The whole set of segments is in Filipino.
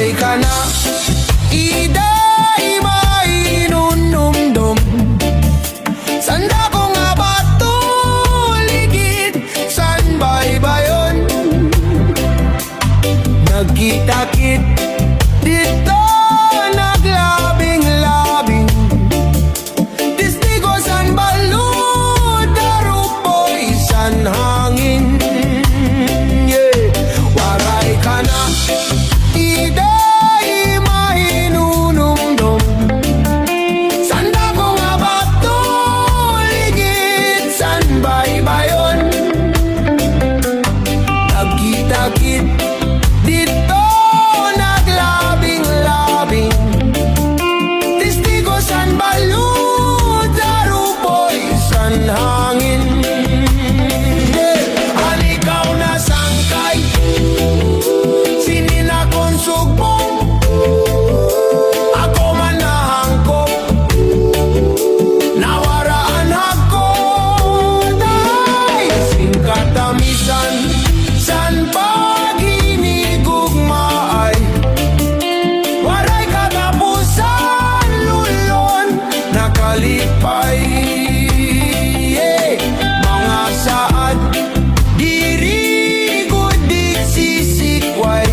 Waray ka na, iday mainunumdum. Sanda ko nga ba tuligid, san baybayon? Nagkita-kit dito, naglabing-labing. Testigo san balud, darupoy san hangin. Yeah. Waray ka na, iday mahinunumdum. Sanda ko nga ba tuligid, san baybayon? Nagkita-kit dito, naglabing-labing. Testigo san balud, darupoy san hangin. Halikaw na sangkay, sininakon sugbong. Ako man nahangkop, nawaraan ako. Dahil singkatamisan, san paghinigugmaay. Waray katapusan, lulon, nakalipay. Mga saad, diri gudik sisikway.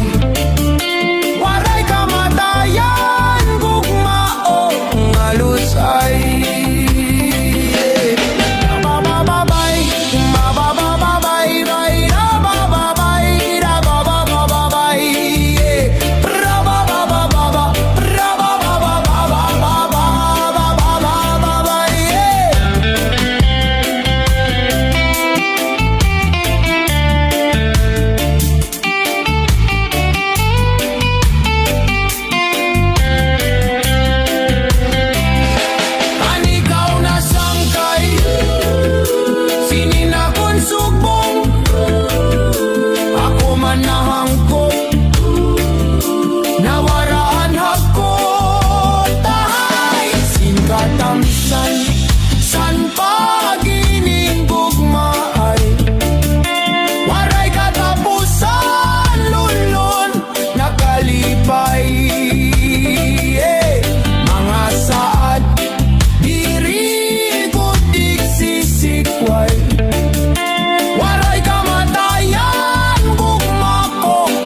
Waray kamatayan, gugmao, ngalusay. Mabababay, mabababay, bay, rabababay, rababababay. Rababababa, rababababababababababay. Anikaw na sangkay, sininakon sugbong. Ako man nahangkop,